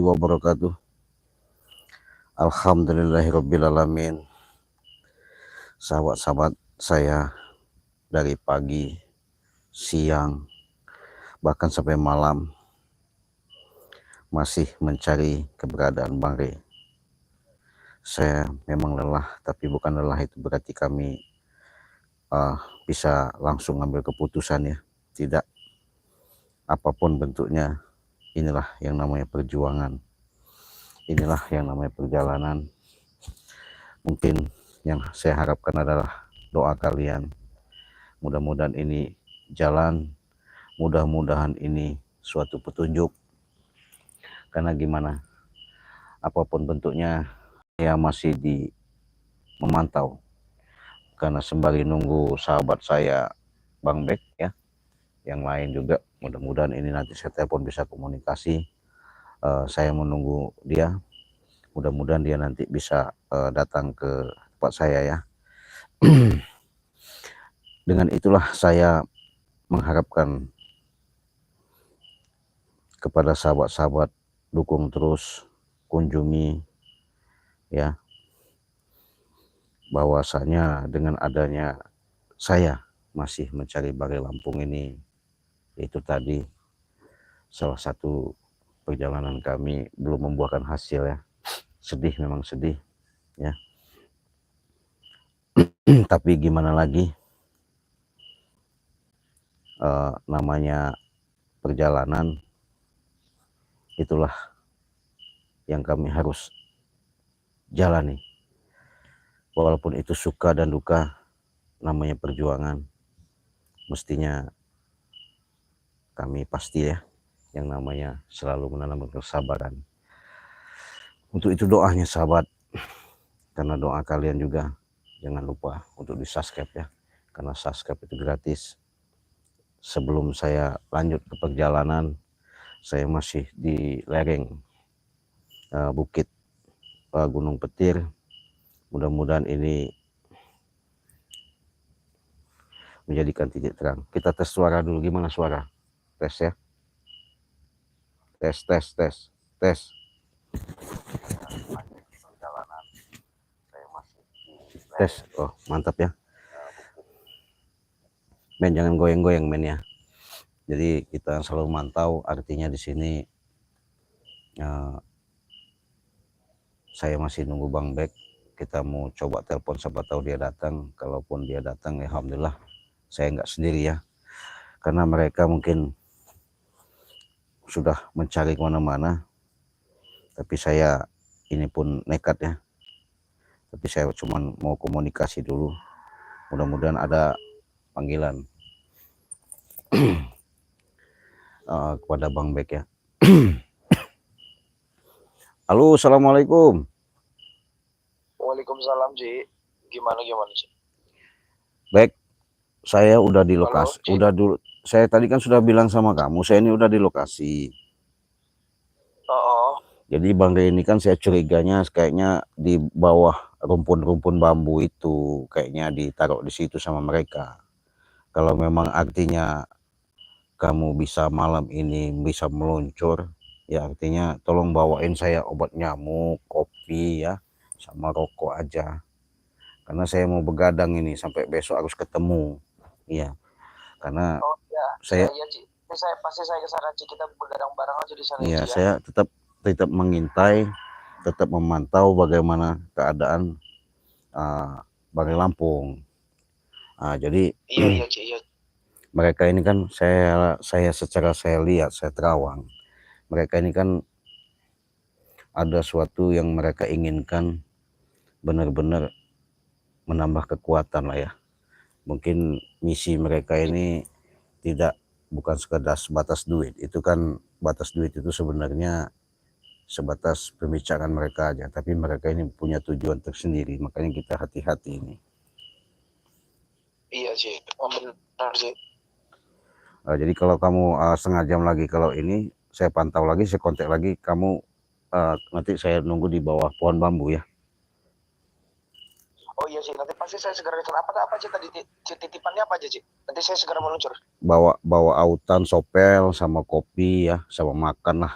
wabarakatuh. Alhamdulillahirrabbilalamin. Sahabat-sahabat saya dari pagi, siang, bahkan sampai malam masih mencari keberadaan Bang Rey. Saya memang lelah, tapi bukan lelah itu berarti kami bisa langsung ambil keputusan ya. Tidak, apapun bentuknya, inilah yang namanya perjuangan. Inilah yang namanya perjalanan. Mungkin yang saya harapkan adalah doa kalian. Mudah-mudahan ini jalan, mudah-mudahan ini suatu petunjuk. Karena gimana, apapun bentuknya, saya masih memantau. Karena sembari nunggu sahabat saya, Bang Bek ya, yang lain juga, mudah-mudahan ini nanti saya telepon bisa komunikasi. Saya menunggu dia, mudah-mudahan dia nanti bisa datang ke tempat saya ya. Dengan itulah saya mengharapkan kepada sahabat-sahabat, dukung terus, kunjungi ya, bahwasanya dengan adanya saya masih mencari Bang Rey Lampung ini, itu tadi salah satu perjalanan kami belum membuahkan hasil ya. Sedih, memang sedih ya. Tapi gimana lagi, namanya perjalanan, itulah yang kami harus jalani. Walaupun itu suka dan duka, namanya perjuangan, mestinya kami pasti ya, yang namanya selalu menanamkan kesabaran. Untuk itu doanya sahabat, karena doa kalian juga jangan lupa untuk di subscribe ya, karena subscribe itu gratis. Sebelum saya lanjut ke perjalanan, saya masih di lereng bukit Gunung Petir. Mudah-mudahan ini menjadikan titik terang. Kita tes suara dulu, gimana suara? Tes ya. Tes. Perjalanan saya masih tes. Oh, mantap ya. Men, jangan goyang-goyang men ya. Jadi kita selalu mantau, artinya di sini saya masih nunggu Bang Bek. Kita mau coba telepon, siapa tahu dia datang. Kalaupun dia datang, ya alhamdulillah saya nggak sendiri ya. Karena mereka mungkin sudah mencari kemana-mana. Tapi saya ini pun nekat ya. Tapi saya cuma mau komunikasi dulu. Mudah-mudahan ada panggilan kepada Bang Bek ya. Halo, assalamualaikum. Waalaikumsalam, Ci. Gimana Ci? Baik, saya udah di Halo, lokasi. Ci. Udah dulu. Saya tadi kan sudah bilang sama kamu, saya ini udah di lokasi. Jadi Bang Rey ini kan saya curiganya kayaknya di bawah rumpun-rumpun bambu itu, kayaknya ditaruh di situ sama mereka. Kalau memang artinya kamu bisa malam ini bisa meluncur, ya artinya tolong bawain saya obat nyamuk, kopi ya, sama rokok aja. Karena saya mau begadang ini sampai besok harus ketemu. Iya. Karena saya Ci. Pasti saya ke sana, Ci. Kita begadang bareng aja di sana. Iya, Ci, ya. saya tetap mengintai, tetap memantau bagaimana keadaan Bang Rey Lampung. Jadi iya, Ci, iya. Mereka ini kan saya secara saya lihat, saya terawang. Mereka ini kan ada suatu yang mereka inginkan, benar-benar menambah kekuatan lah ya. Mungkin misi mereka ini bukan sekedar sebatas duit. Itu kan batas duit itu sebenarnya sebatas pembicaraan mereka aja, tapi mereka ini punya tujuan tersendiri, makanya kita hati-hati ini. Iya, Ci. Benar, Ci. Jadi kalau kamu setengah jam lagi, kalau ini saya pantau lagi, saya kontak lagi kamu, nanti saya nunggu di bawah pohon bambu ya. Oh iya, Ci. Nanti pasti saya segera datang. Apa Ci tadi titipannya apa aja, Ci? Nanti saya segera meluncur. Bawa autan, sopel, sama kopi ya, sama makan lah,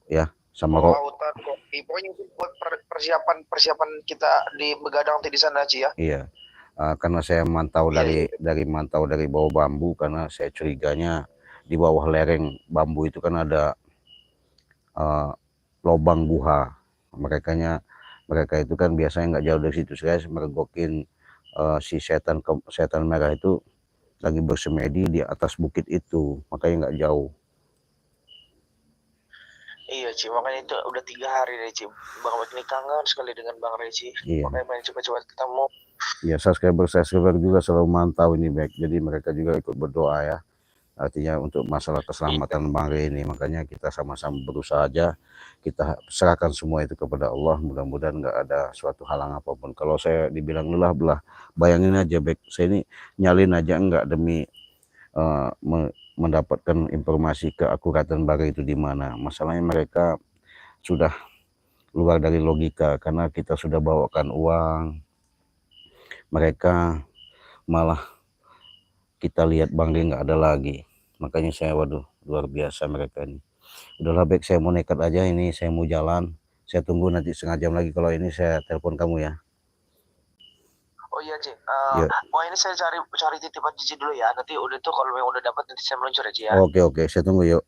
ya, sama rock. Lautan kopi. Pokoknya itu buat persiapan kita di begadang di sana, Ci ya. Iya. Karena saya mantau Iya, dari bawah bambu, karena saya curiganya di bawah lereng bambu itu kan ada lubang guha. Mereka itu kan biasanya nggak jauh dari situ. Saya mergokin si setan merah itu lagi bersemedi di atas bukit itu, makanya nggak jauh. Iya, Ci, makanya itu udah 3 hari deh, Ci. Bang Bek ini kangen sekali dengan Bang Reci. Iya. Makanya pengen coba-coba ketemu. Ya, subscriber juga selalu mantau ini baik. Jadi mereka juga ikut berdoa ya. Artinya untuk masalah keselamatan Bang Rey ini, makanya kita sama-sama berusaha aja. Kita serahkan semua itu kepada Allah. Mudah-mudahan nggak ada suatu halang apapun. Kalau saya dibilang lelah belah, bayangin aja baik. Saya ini nyalin aja enggak demi mendapatkan informasi keakuratan Bang Rey itu di mana. Masalahnya mereka sudah luar dari logika, karena kita sudah bawakan uang, mereka malah kita lihat Bang Rey nggak ada lagi. Makanya saya, waduh, luar biasa mereka ini. Udahlah baik, saya mau nekat aja ini, saya mau jalan. Saya tunggu nanti setengah jam lagi, kalau ini saya telepon kamu ya. Oh iya, Ci. Yuk. Wah, ini saya cari titipan Cici dulu ya. Nanti udah tuh kalau yang udah dapat nanti saya meluncur ya, Ci ya. Oke, saya tunggu. Yuk.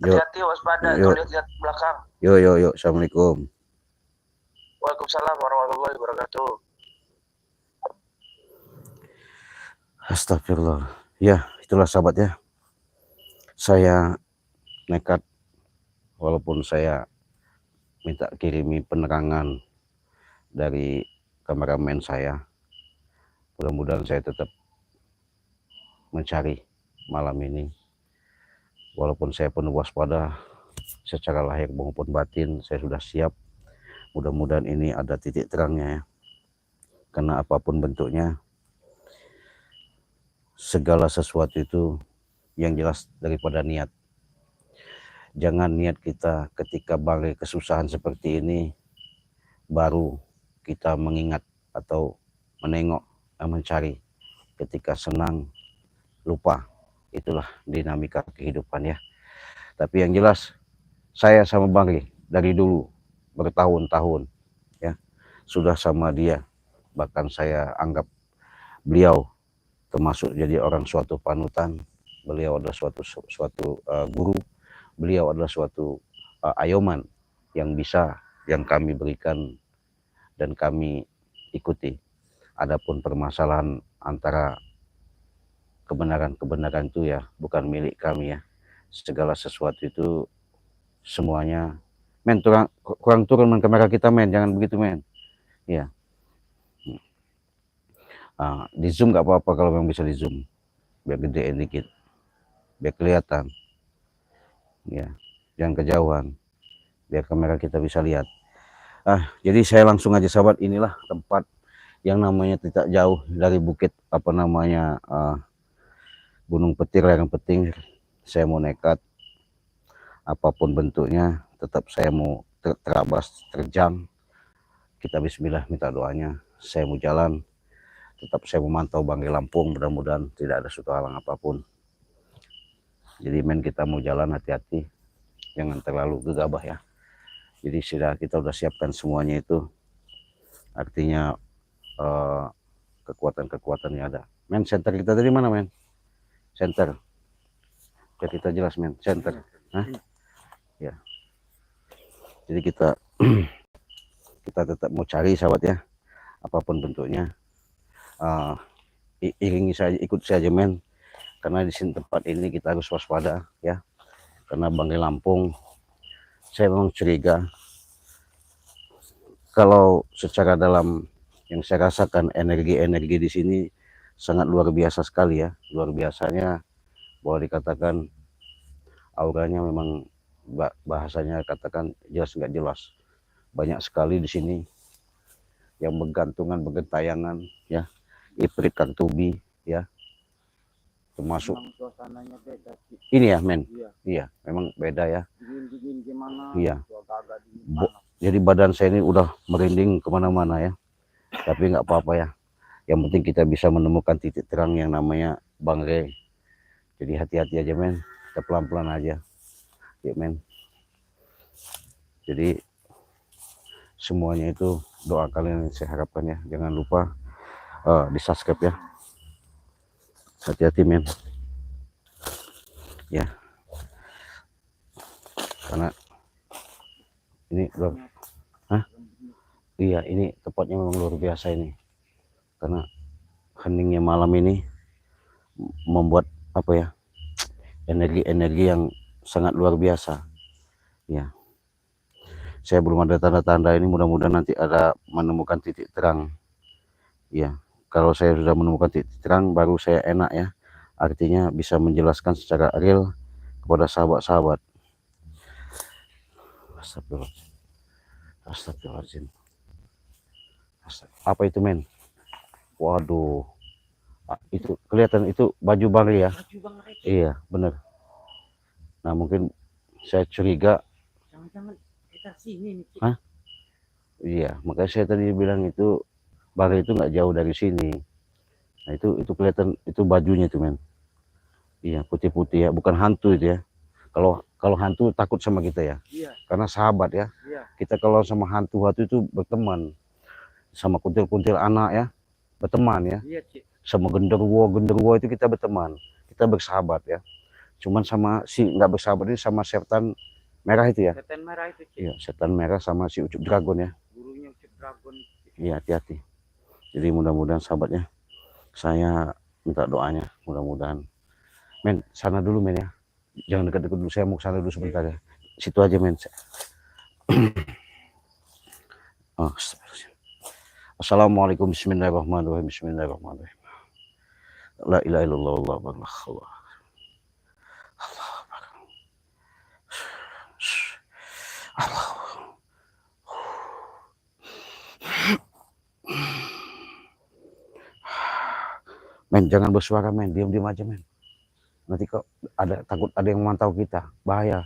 Hati-hati, waspada, tuh lihat belakang. Yuk. Assalamualaikum. Waalaikumsalam warahmatullahi wabarakatuh. Astagfirullah. Ya, itulah sahabat ya. Saya nekat, walaupun saya minta kirimi penerangan dari kameramen saya. Mudah-mudahan saya tetap mencari malam ini. Walaupun saya penuh waspada secara lahir maupun batin, saya sudah siap. Mudah-mudahan ini ada titik terangnya ya. Karena apapun bentuknya, segala sesuatu itu yang jelas daripada niat. Jangan niat kita ketika bangkai kesusahan seperti ini baru kita mengingat atau menengok, mencari. Ketika senang lupa. Itulah dinamika kehidupan ya. Tapi yang jelas saya sama Bang Rey dari dulu bertahun-tahun ya sudah sama dia. Bahkan saya anggap beliau termasuk jadi orang suatu panutan. Beliau adalah suatu guru. Beliau adalah suatu ayoman yang kami berikan dan kami ikuti. Adapun permasalahan antara kebenaran itu ya bukan milik kami ya. Segala sesuatu itu semuanya, men, kurang turun men kamera kita, men, jangan begitu, men. Ya. Di zoom nggak apa-apa kalau memang bisa di zoom, biar gedein dikit, biar kelihatan. Ya, jangan kejauhan, biar kamera kita bisa lihat. Jadi saya langsung aja sahabat, inilah tempat yang namanya tidak jauh dari bukit Gunung Petir, Lereng Peting. Saya mau nekat, apapun bentuknya, tetap saya mau terabas, terjang. Kita bismillah, minta doanya. Saya mau jalan, tetap saya memantau Banggai Lampung, mudah-mudahan tidak ada suatu halang apapun. Jadi men, kita mau jalan hati-hati, jangan terlalu gegabah ya. Jadi kita udah siapkan semuanya itu, artinya kekuatan-kekuatannya ada. Men, center kita dari mana, men? Center. Biar kita jelas, men. Center. Ya. Jadi kita tetap mau cari sahabat ya, apapun bentuknya. Iringi saja, ikut saja, men. Karena di sini tempat ini kita harus waspada ya. Karena Banggai Lampung, saya memang curiga kalau secara dalam yang saya rasakan, energi di sini sangat luar biasa sekali ya. Luar biasanya, boleh dikatakan auranya memang, bahasanya katakan jelas nggak jelas. Banyak sekali di sini yang bergentayangan ya, Ifrit Kartubi ya, termasuk ini ya, men. Iya, memang beda ya. Iya. Jadi badan saya ini udah merinding kemana-mana ya, tapi nggak apa-apa ya. Yang penting kita bisa menemukan titik terang yang namanya Bang Rey. Jadi hati-hati aja, men. Kita pelan-pelan aja. Yuk, men. Jadi semuanya itu doa kalian yang saya harapkan ya. Jangan lupa di subscribe ya. Hati-hati men ya, karena ini Hah? Iya, ini tempatnya memang luar biasa ini, karena heningnya malam ini membuat apa ya, energi-energi yang sangat luar biasa ya. Saya belum ada tanda-tanda ini, mudah-mudahan nanti ada menemukan titik terang ya. Kalau saya sudah menemukan titik terang baru saya enak ya, artinya bisa menjelaskan secara real kepada sahabat-sahabat. Astagfirullahaladzim. Astagfirullahaladzim. Apa itu men? Waduh, itu kelihatan itu baju Bangli ya. Iya bener. Nah mungkin saya curiga, jangan-jangan kita sini nih. Hah? Iya, makanya saya tadi bilang itu Bangli itu nggak jauh dari sini. Nah itu kelihatan itu bajunya tuh men. Iya putih-putih ya, bukan hantu itu ya. Kalau hantu takut sama kita ya, Iya. karena sahabat ya. Iya. Kita kalau sama hantu-hantu itu berteman, sama kuntil-kuntil anak ya berteman ya. Iya, Cik. Sama genderuwo itu kita berteman, kita bersahabat ya. Cuman sama si nggak bersahabat ini sama setan merah itu ya. Setan merah itu, Cik. Iya, setan merah sama si Ucup Dragon ya. Gurunya Ucup Dragon. Iya, hati-hati. Jadi mudah-mudahan sahabatnya, saya minta doanya, mudah-mudahan. Men, sana dulu men ya. Jangan dekat-dekat dulu, saya mau ke sana dulu sebentar ya. Situ aja men. Oh, Assalamualaikum, bismillahirrahmanirrahim, bismillahirrahmanirrahim. La ilaha illallah, Allah. Men, jangan bersuara men, diam-diam aja men. Nanti kok takut ada yang memantau kita, bahaya.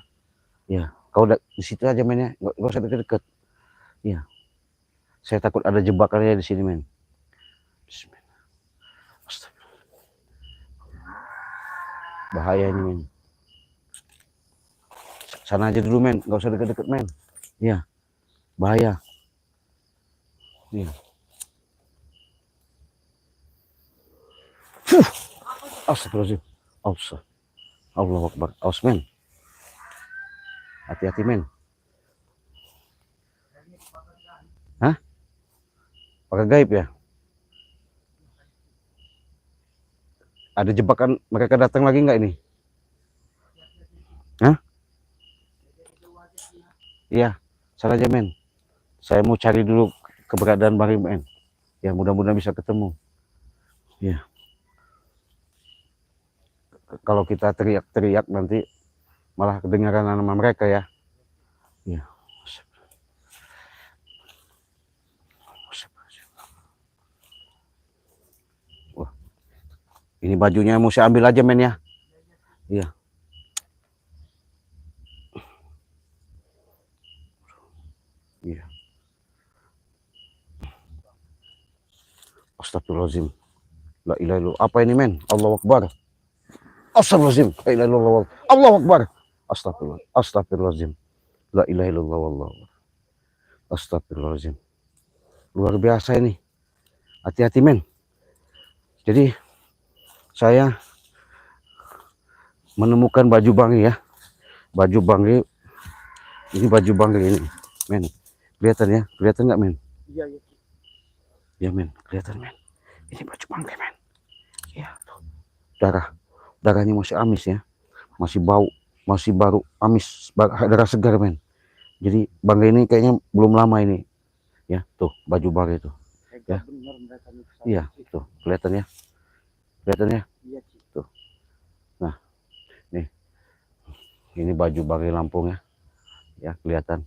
Ya, kau di situ aja men ya, nggak usah deket-deket. Ya, saya takut ada jebakannya di sini men. Bismillah. Bahaya ini men. Sana aja dulu men, nggak usah deket-deket men. Ya, bahaya. Ya. Astagfirullahaladzim. Allahu Akbar. Awas men. Hati-hati men. Hah? Pakai gaib ya? Ada jebakan mereka datang lagi nggak ini? Hah? Iya, sana aja men. Saya mau cari dulu keberadaan Bang men. Ya mudah-mudahan bisa ketemu. Ya. Kalau kita teriak-teriak nanti malah kedengaran nama mereka ya. Ya. Wah. Ini bajunya mau saya ambil aja men ya. Iya. Iya. Astagfirullahaladzim. La ilaha illallah. Apa ini men? Allahu Akbar. Astagfirullahaladzim. La ilaha illallah. Allahu Akbar. Astagfirullah. Astagfirullahaladzim. La ilaha illallah wallahu. Astagfirullahaladzim. Luar biasa ini. Hati-hati men. Jadi saya menemukan baju Bangli ya. Baju Bangli. Ini baju Bangli ini. Men. Kelihatan ya? Kelihatan nggak men? Iya, iya. Ya men, kelihatan men. Ini baju Bangli men. Ya tuh. Darahnya masih amis ya. Masih bau. Masih baru amis. Darah segar men. Jadi Bangli ini kayaknya belum lama ini. Ya tuh baju Bangli itu. Ya. Iya tuh kelihatan ya. Kelihatan ya. Iya, tuh. Nah nih. Ini baju Bangli Lampung ya. Ya kelihatan.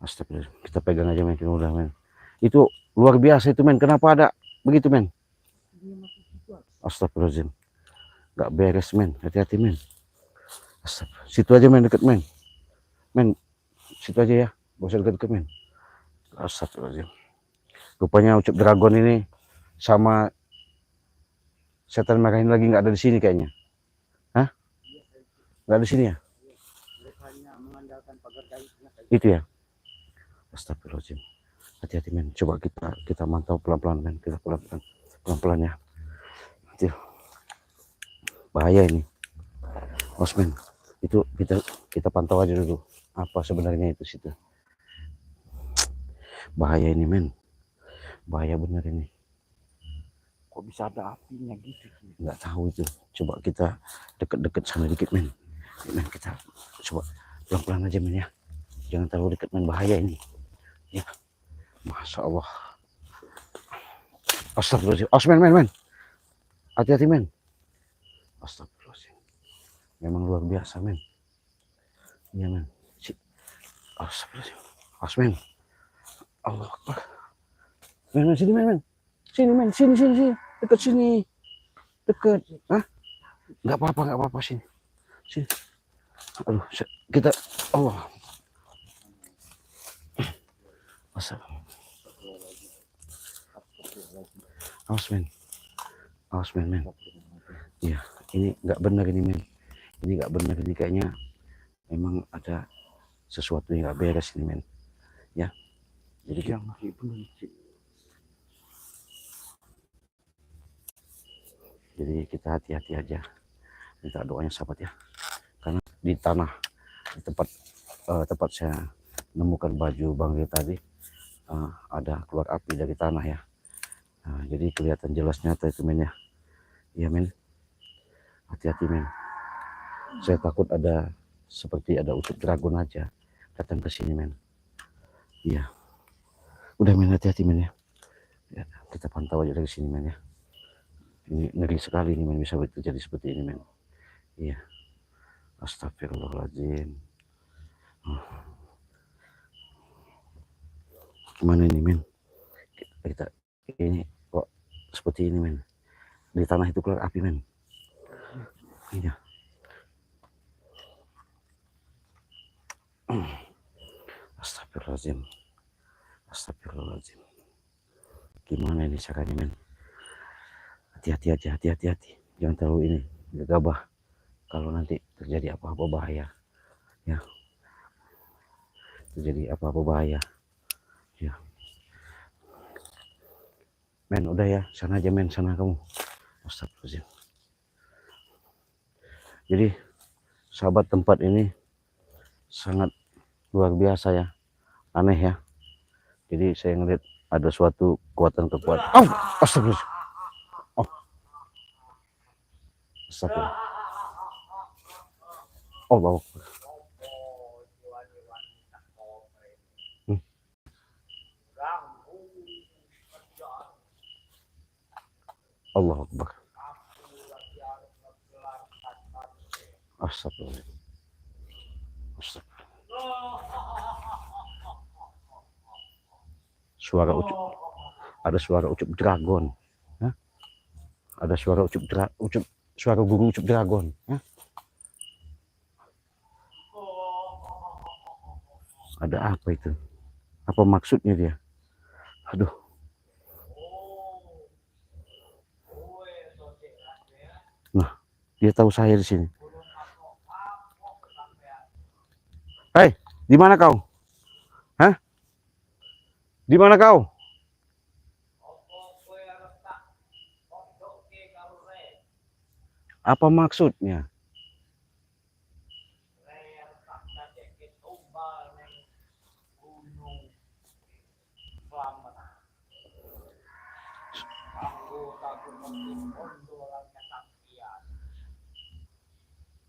Astagfirullah. Kita pegang aja men. Udah men. Itu luar biasa itu men. Kenapa ada begitu men? Astagfirullahaladzim. Gak beres men. Hati-hati men. Situ aja men, deket men. Men, situ aja ya. Gak usah deket-deket men. Astagfirullahaladzim. Rupanya Ucup Dragon ini sama setan merah ini lagi nggak ada di sini kayaknya. Hah? Nggak ada di sini ya? Hanya mengandalkan kan pagar dari sana kayak Itu ya. Astagfirullahaladzim. Hati-hati men. Coba kita mantau pelan-pelan men. Kita pelan-pelan ya. Hati. Bahaya ini. Awas men. Itu kita pantau aja dulu. Apa sebenarnya itu situ. Bahaya ini men. Bahaya bener ini. kok bisa ada apinya gitu Ci? Nggak tahu itu. Coba kita deket-deket sana dikit men. Men kita coba pelan-pelan aja men ya. Jangan terlalu dekat men, bahaya ini. Ya. Masya Allah. Astagfirullahaladzim. Awas men. Hati-hati men. Astagfirullahaladzim. Memang luar biasa men. Iya men. Astagfirullahaladzim. Awas men. Allah Akbar. Men, sini men. Sini men, sini. Dekat sini. Dekat. Hah? Nggak apa-apa sini. Sini. Aduh, kita Allah. Awas men. Iya, ini nggak benar ini men. Ini nggak benar ini kayaknya memang ada sesuatu yang nggak beres ini men. Ya, jadi yang masih bener Ci. Jadi kita hati-hati aja. Minta doanya sahabat ya. Karena di tanah di tempat saya menemukan baju Bang Rio tadi ada keluar api dari tanah ya. Jadi kelihatan jelas nyata itu men ya. Iya men. Hati-hati men. Saya takut ada seperti ada ucup dragon aja datang ke sini men. Iya. Udah men, hati-hati men ya. Ya. Kita pantau aja dari sini men ya. Ini ngeri sekali nih men, bisa terjadi seperti ini men. Iya. Astagfirullahaladzim. Gimana ini men? Kita ini kok seperti ini men. Di tanah itu keluar api men. Iya. Astagfirullahaladzim. Gimana ini caranya men? Hati-hati. Jangan terlalu ini gegabah. Kalau nanti terjadi apa-apa bahaya. Ya. Terjadi apa-apa bahaya. Ya. Men, udah ya, sana aja men, sana kamu. Astagfirullahaladzim. Jadi sahabat, tempat ini sangat luar biasa ya, aneh ya. Jadi saya ngeliat ada suatu kekuatan. Oh, astagfirullah. Oh, astagfirullah. Oh, bawah. Allah Akbar. Astagfirullah. Suara ucup, ada suara ucup dragon. Hah? Ada suara suara guru ucup dragon. Hah? Ada apa itu? Apa maksudnya dia? Aduh. Nah, dia tahu saya di sini. Hei, di mana kau? Hah? Di mana kau? Apa maksudnya?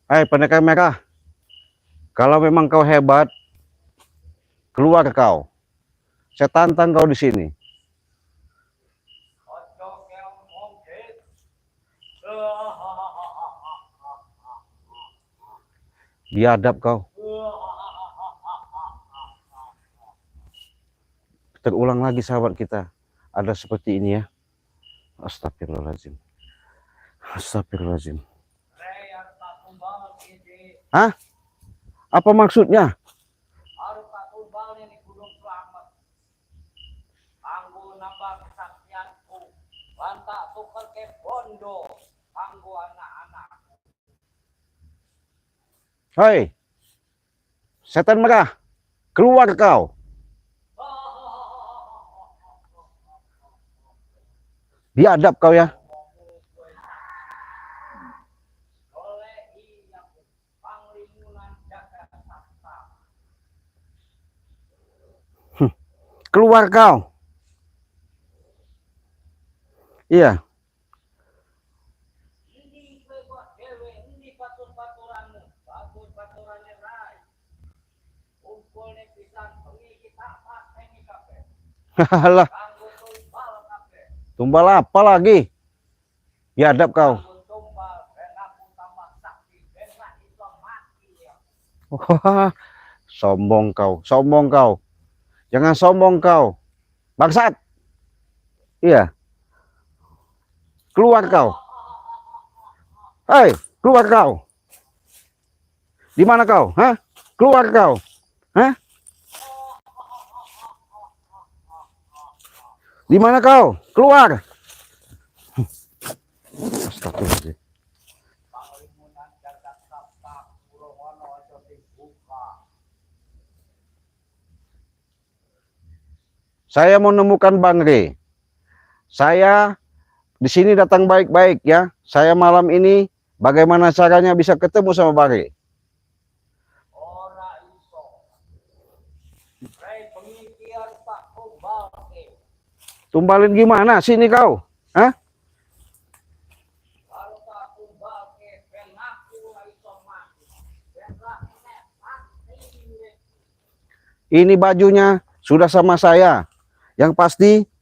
Hei, pendekar merah. Kalau memang kau hebat, keluar kau. Saya tantang kau di sini. Biadab kau. Terulang lagi sahabat kita. Ada seperti ini ya. Astagfirullahaladzim. Astagfirullahaladzim. Hah? Apa maksudnya? Hei, Setan merah, keluar kau. Biadab kau ya. Keluar kau. Iya. Hahaha. Tumbal apa lagi? Biadab kau. Wah, sombong kau, sombong kau. Jangan sombong kau. Bangsat. Iya. Keluar kau. Hei, keluar kau. Di mana kau? Hah? Keluar kau. Hah? Di mana kau? Keluar. Astagfirullahaladzim. Saya mau menemukan Bang Re. Saya di sini datang baik-baik ya. Saya malam ini bagaimana caranya bisa ketemu sama Bang Re? Tumbalin gimana? Sini kau. Hah? Ini bajunya sudah sama saya. Yang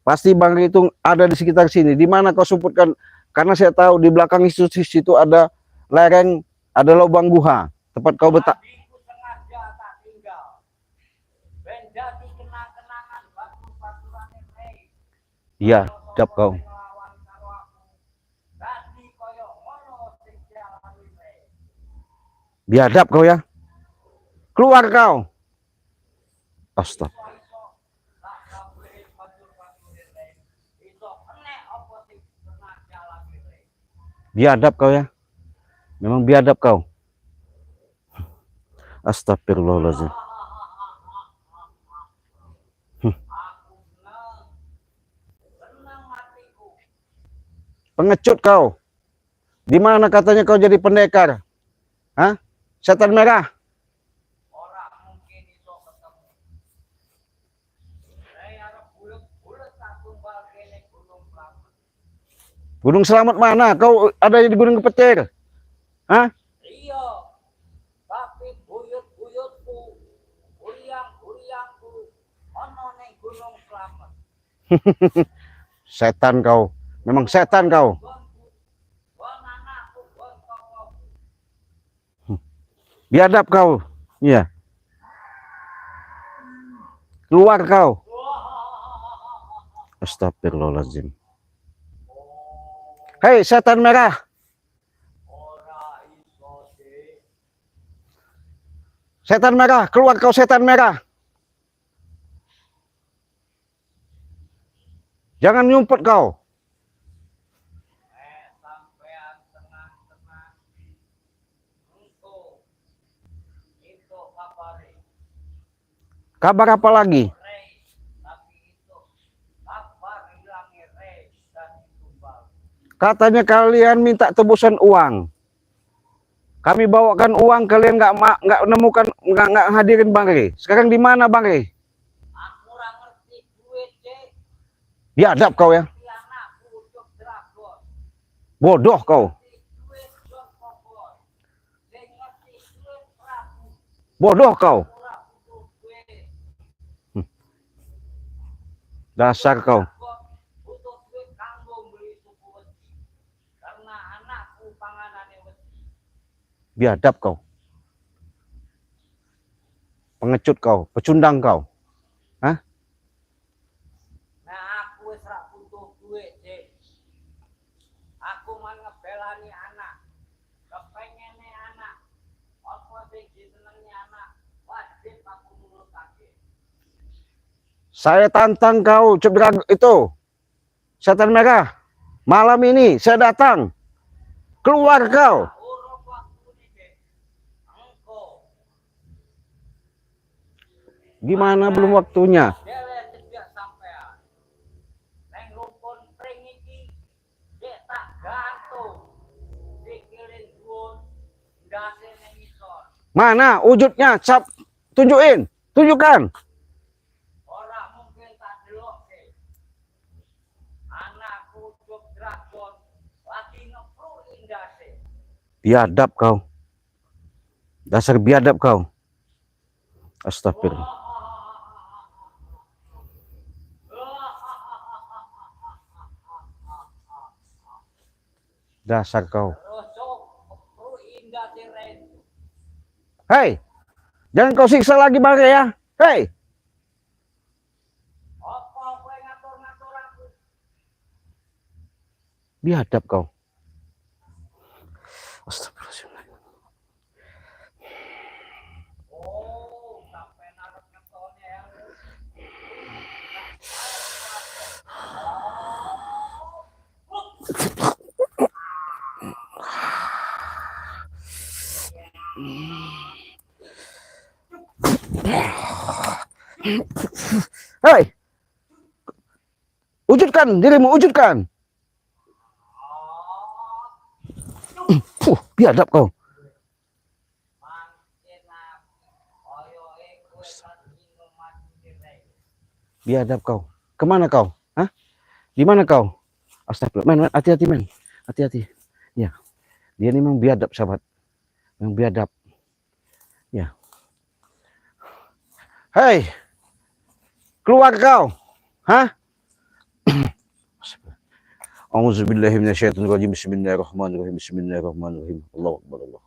pasti Bang Re itu ada di sekitar sini. Di mana kau sumputkan? Karena saya tahu di belakang situ ada lereng, ada lubang gua. Tempat kau betak. Iya, jawab kau. Biadab kau ya. Keluar kau. Astaga. Biadab kau ya. Memang biadab kau. Astagfirullahaladzim. Pengecut kau. Di mana katanya kau jadi pendekar? Hah? Setan merah. Gunung Selamat mana? Kau ada di Gunung Kepetir? Hah? Iya. Tapi buyut-buyutku, buriang-buriangku, ono ning Gunung Selamat. Setan kau. Memang setan kau. Biadab kau. Iya. Keluar kau. Astagfirullahaladzim. Hei, setan merah. Setan merah, keluar kau setan merah. Jangan nyumput kau. Kabar apa lagi? Katanya kalian minta tebusan uang. Kami bawakan uang, kalian nggak nemukan, nggak hadirin Bang Re. Sekarang di mana Bang Re? Biadab kau ya. Bodoh kau. Bodoh kau. Dasar kau. Biadab kau. Pengecut kau, pecundang kau. Hah? Nah, aku wis ra butuh duit, Dik. Aku mau ngebelani anak. Kepengene anak. Apa sing disenengi anak? Wajib aku nurutake. Saya tantang kau, coba itu. Setan merah. Malam ini saya datang. Keluar kau. Gimana belum waktunya? Dewe tidak sampean. Neng rukun pring iki dek tak gantung. Pikirin dhuwur ndase neng isor. Mana wujudnya? Tunjukin, tunjukkan. Ora mungkin tak delokke. Anakku juk dragon lagi ngepruin ndase. Biadab kau. Dasar biadab kau. Astagfirullah. Dasar kau. Rosok ngepruin ndase ren. Hei, jangan kau siksa lagi Bang ya. Hei, Apa kowe ngatur-ngatur aku? biadab kau. Astagfirullahaladzim. Oh, sampai naruh ngetone ya. Hei, wujudkan dirimu, wujudkan. Biadab kau. Biadab kau. Kemana kau? Hah? Di mana kau? Astagfirullah. Men, hati-hati men. Hati-hati. Ya. Dia ini memang biadab sahabat. Memang biadab. Ya. Hei. Keluar kau. Hah? Auzubillahi minasyaitonirrajim. Bismillahirrahmanirrahim. Bismillahirrahmanirrahim. Allahu akbar. Allah.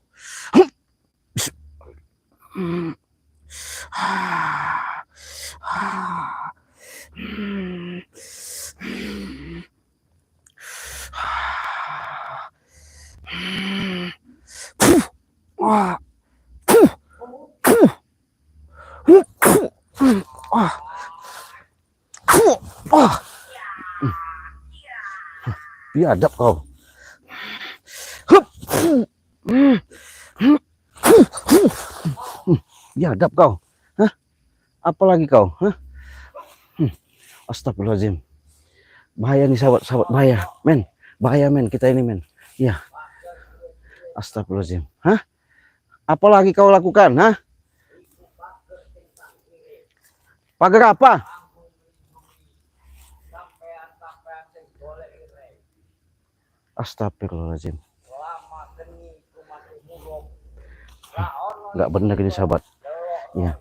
Biadab kau. Biadab kau. Hah? Apalagi kau? Hah? Astagfirullahaladzim. Bahaya nih sahabat-sahabat, bahaya. Men, bahaya men kita ini men. Ya. Astagfirullahaladzim. Hah? Apalagi kau lakukan? Hah? Pagar apa? Astagfirullahaladzim. Nggak benar ini sahabat. Ya,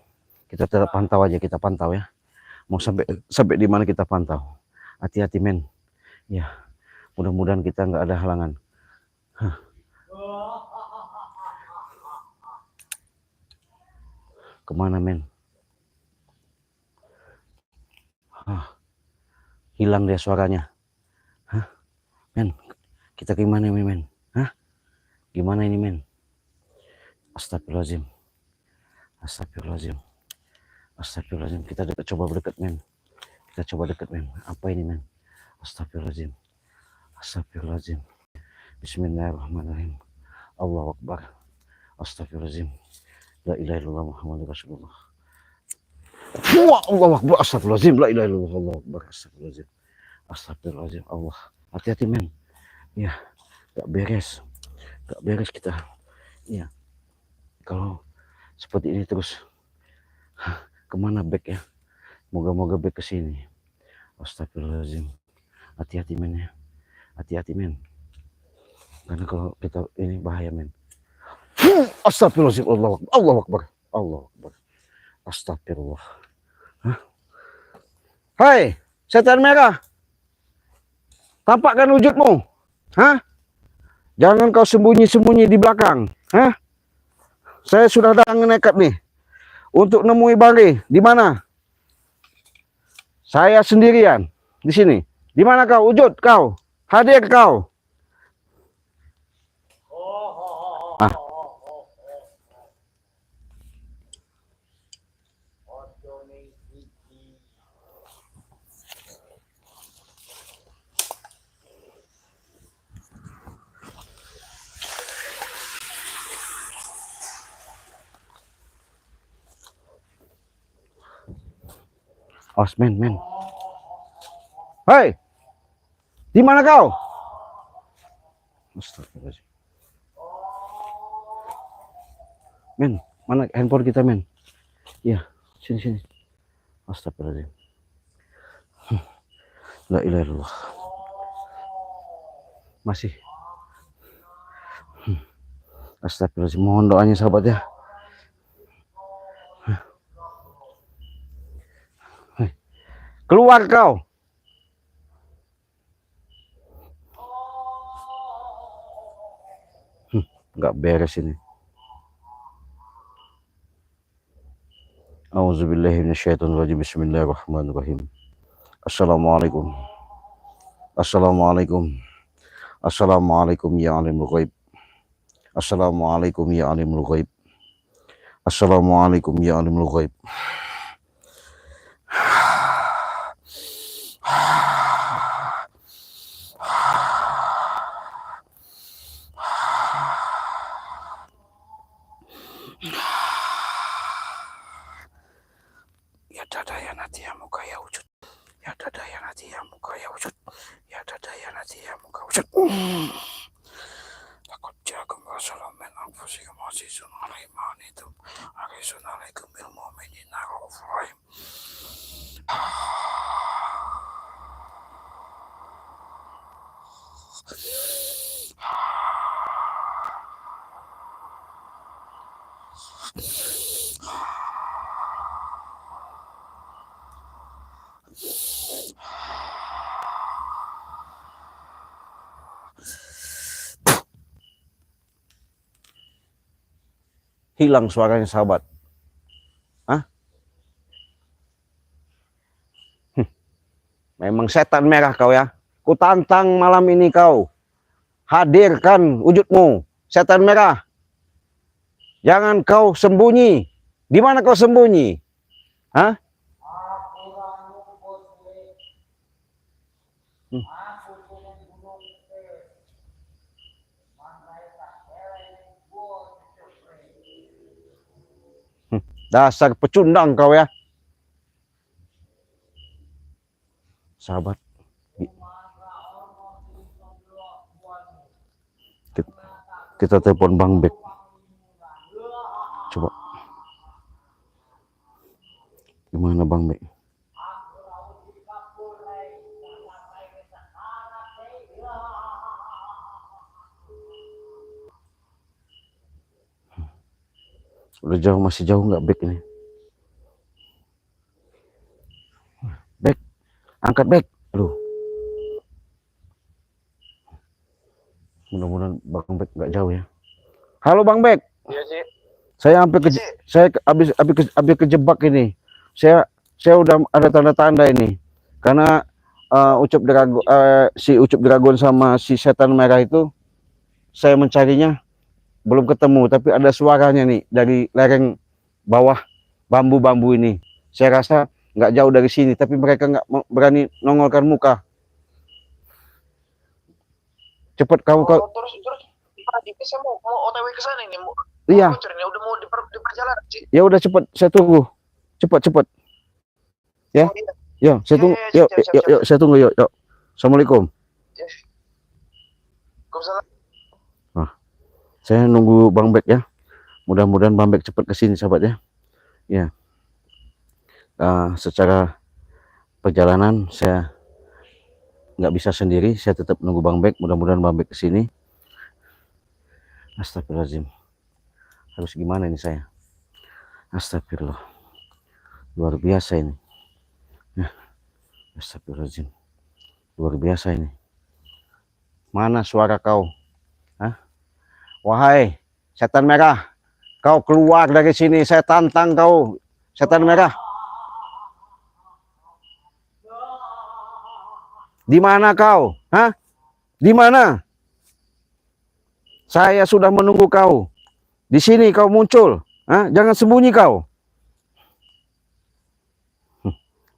kita tetap pantau aja, kita pantau ya. Mau sampai di mana kita pantau. Hati-hati men. Ya, mudah-mudahan kita nggak ada halangan. Hah. Kemana men? Hah. Hilang dia suaranya. Hah? Men, kita gimana ini men? Hah? Gimana ini men? Astagfirullahaladzim. Astagfirullahaladzim. Astagfirullahaladzim. Kita coba berdekat men. Kita coba dekat men. Apa ini men? Astagfirullahaladzim. Astagfirullahaladzim. Bismillahirrahmanirrahim. Allahu akbar. Astagfirullahaladzim. La ilaha illallah Muhammadur Rasulullah. Allahu akbar. Astagfirullahaladzim. La ilaha illallah. Allahu akbar. Astagfirullahaladzim. Astagfirullahaladzim. Allah. Hati-hati men. Ya, gak beres. Gak beres kita. Ya. Kalau seperti ini terus, kemana back ya? Moga-moga back ke sini. Astagfirullahaladzim. Hati-hati men ya. Hati-hati men. Karena kalau kita ini bahaya men. Astagfirullahaladzim. Allahu akbar. Allahu akbar. Astagfirullah. Hah? Hai, setan merah. Tampakkan wujudmu. Hah? Jangan kau sembunyi-sembunyi di belakang. Hah? Saya sudah datang nekat nih untuk nemui Bari. Di mana? Saya sendirian di sini. Di mana kau? Wujud kau. Hadir kau. Ah. Oh, men. Hei, di mana kau? Astagfirullahaladzim. Men, mana handphone kita, men? Iya, sini. Astagfirullahaladzim. La ilaha illallah. Masih. Astagfirullahaladzim. Mohon doanya sahabat ya. Keluar kau. Nggak beres ini. A'udzubillahi minasyaitonirrajim. Bismillahirrahmanirrahim. Assalamualaikum. Assalamualaikum ya alimul ghaib. Assalamualaikum ya alimul ghaib. Assalamualaikum ya alimul ghaib. Ya dada ya nanti ya muka ya wujud. Ya dada ya nanti ya muka ya wujud. Ya dada ya nanti ya muka wujud. Takut jago masalah men anfusikum azizun alaihim manitum. Aghisun alaikum bil mu'minin raufur rahim. Hilang suaranya sahabat. Hah? Memang setan merah kau ya. Ku tantang malam ini kau. Hadirkan wujudmu, setan merah. Jangan kau sembunyi. Di mana kau sembunyi? Hah? Dasar pecundang kau ya. Sahabat. Kita telepon Bang Bek. Coba. Gimana Bang Bek? Udah jauh, masih jauh nggak Bek ini? Bek, angkat Bek. Aduh. Mudah-mudahan Bang Bek nggak jauh ya. Halo Bang Bek. Iya, Cik. Saya hampir habis kejebak ini. Saya udah ada tanda-tanda ini. Karena si Ucup Dragon sama si setan merah itu saya mencarinya belum ketemu, tapi ada suaranya nih dari lereng bawah bambu-bambu ini. Saya rasa nggak jauh dari sini, tapi mereka nggak berani nongolkan muka. Cepet kamu kau. Terus ini saya mau OTW ke sana ini. Iya. Udah mau di perjalanan, Cik. Ya udah cepet, saya tunggu. Cepet. Ya. Oh, iya. Yuk, saya tunggu. Iya, Yuk, saya tunggu yuk. Assalamualaikum. Waalaikumsalam. Saya nunggu Bang Bek ya. Mudah-mudahan Bang Bek cepat ke sini sahabat ya. Ya. Secara perjalanan saya nggak bisa sendiri, saya tetap nunggu Bang Bek. Mudah-mudahan Bang Bek ke sini. Astagfirullahaladzim. Harus gimana ini saya? Astagfirullah. Luar biasa ini. Ya. Astagfirullahaladzim. Luar biasa ini. Mana suara kau? Hah? Wahai setan merah, kau keluar dari sini, saya tantang kau, setan merah. Di mana kau? Hah? Di mana? Saya sudah menunggu kau. Di sini kau muncul. Hah? Jangan sembunyi kau.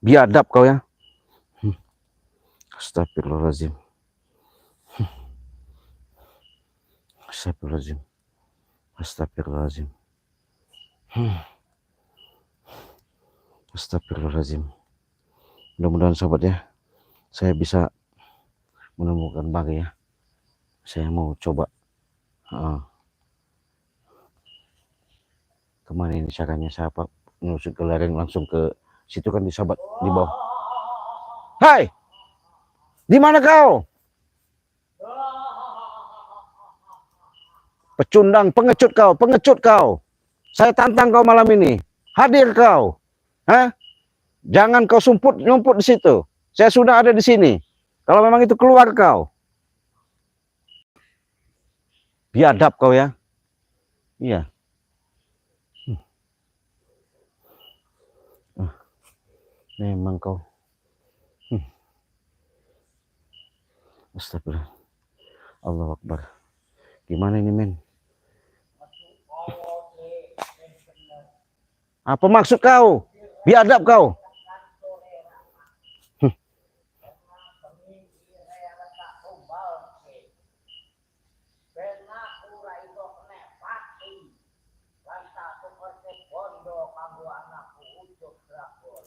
Biadab kau ya. Astagfirullahaladzim. Astagfirullahaladzim. Astagfirullahaladzim. Astagfirullahaladzim. Mudah-mudahan sahabat ya, saya bisa menemukan Bang ya. Saya mau coba kemana ini caranya, saya apa menusuk ke lereng langsung ke situ kan di sahabat di bawah. Hai, di mana kau? Pecundang, pengecut kau, pengecut kau. Saya tantang kau malam ini. Hadir kau. Hah? Jangan kau nyumput di situ. Saya sudah ada di sini. Kalau memang itu keluar kau. Biadab kau ya. Iya. Memang kau. Astagfirullah. Allahu Akbar. Gimana ini men? Apa maksud kau? Biadab kau.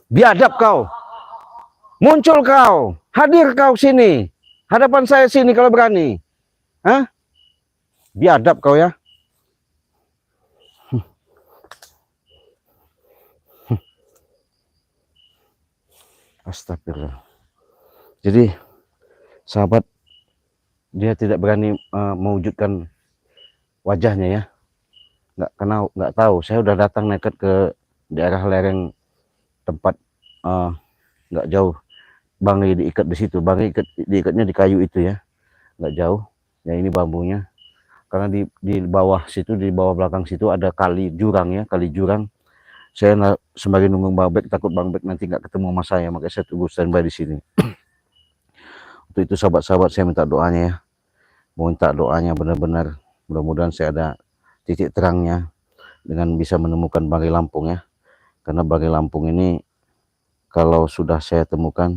Biadab kau. Muncul kau. Hadir kau sini. Hadapan saya sini kalau berani. Hah? Biadab kau ya. Astagfirullah. Jadi sahabat, dia tidak berani mewujudkan wajahnya ya. Nggak tahu. Saya udah datang nekat ke daerah lereng tempat nggak jauh. Bang diikat di situ. Bang diikatnya di kayu itu ya. Nggak jauh. Ya ini bambunya. Karena di bawah situ, di bawah belakang situ ada kali jurang ya, kali jurang. Saya sembari nunggu Bang Bek, takut Bang Bek nanti nggak ketemu sama saya, makanya saya tunggu standby di sini. Untuk itu sahabat-sahabat, saya minta doanya ya. Mau minta doanya benar-benar, mudah-mudahan saya ada titik terangnya dengan bisa menemukan Bagai Lampung ya. Karena Bagai Lampung ini kalau sudah saya temukan,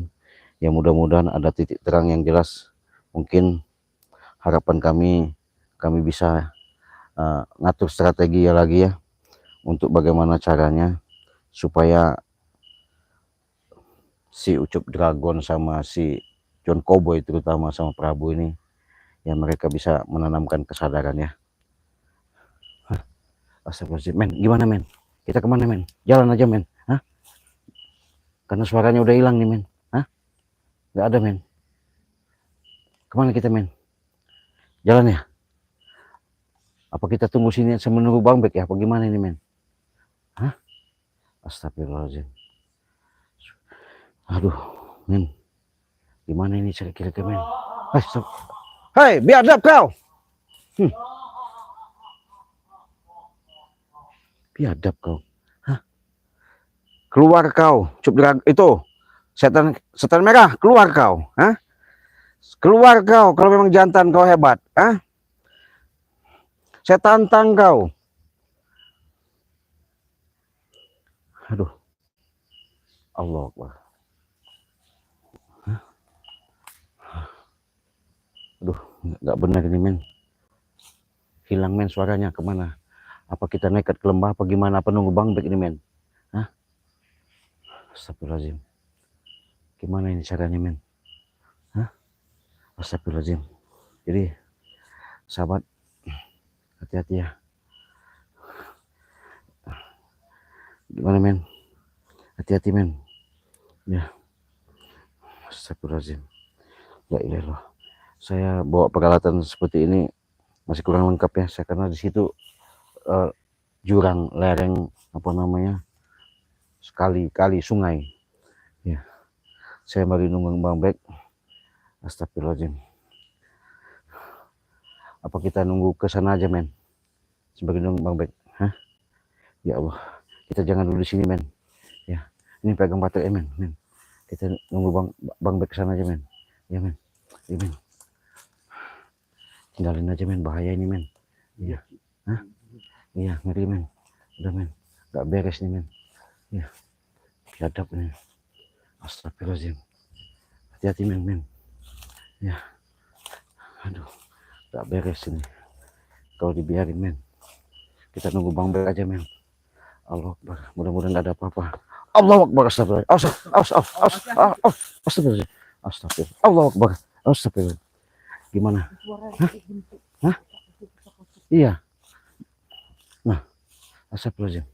ya mudah-mudahan ada titik terang yang jelas. Mungkin harapan kami bisa ngatur strategi ya lagi ya, untuk bagaimana caranya supaya si Ucup Dragon sama si John Cowboy terutama sama Prabu ini ya mereka bisa menanamkan kesadaran ya. Astagfirullahaladzim, men, gimana men? Kita kemana men? Jalan aja men? Hah? Karena suaranya udah hilang nih men. Hah? Gak ada men. Kemana kita men? Jalan ya? Apa kita tunggu sini menunggu Bang Bek ya? Apa gimana ini men? Hah? Astagfirullahaladzim. Aduh, men. Gimana ini kira-kira men? Hei, biadab kau! Biadab kau. Hah? Keluar kau, itu setan merah, keluar kau. Hah? Keluar kau, kalau memang jantan kau hebat. Hah? Saya tantang kau. Aduh. Allah Akbar. Aduh, nggak benar ini men. Hilang men suaranya, kemana? Apa kita nekat ke lembah apa gimana? Apa nunggu Bang Bek ini men? Hah? Astagfirullahaladzim. Gimana ini caranya men? Hah? Astagfirullahaladzim. Jadi sahabat, hati-hati ya. Gimana men? Hati-hati men. Ya. Astagfirullahaladzim. Ya ilah. Saya bawa peralatan seperti ini masih kurang lengkap ya. Saya karena di situ jurang, lereng, apa namanya, kali sungai. Ya. Saya mari nunggu Bang Bek. Astagfirullahaladzim. Apa kita nunggu ke sana aja men? Sebagai nunggu Bang Bek. Hah? Ya Allah. Kita jangan dulu di sini men. Ya. Ini pegang baterai men. Kita nunggu Bang Bek ke sana aja men. Ya men. Ya men. Tinggalin aja men, bahaya ini men. Iya. Hah? Iya, ngeri men. Udah men. Gak beres nih men. Iya. Biadab nih. Astagfirullahaladzim. Hati-hati men. Ya. Aduh. Gak beres ini. Kalau dibiarin men. Kita nunggu Bang Bek aja men. Allah Akbar. Mudah-mudahan gak ada apa-apa. Allahu Akbar. Astagfirullah. Astagfirullah. Astagfirullah. Allahu Akbar. Astagfirullah. Gimana? Hah? Iya. Nah, astagfirullah.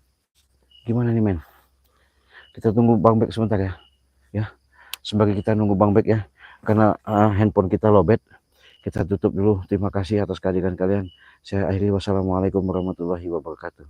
Gimana nih, men? Kita tunggu Bang Bek sebentar ya. Ya. Sebagai kita nunggu Bang Bek ya. Karena handphone kita lowbat. Kita tutup dulu. Terima kasih atas kehadiran kalian. Saya akhiri. Wassalamualaikum warahmatullahi wabarakatuh.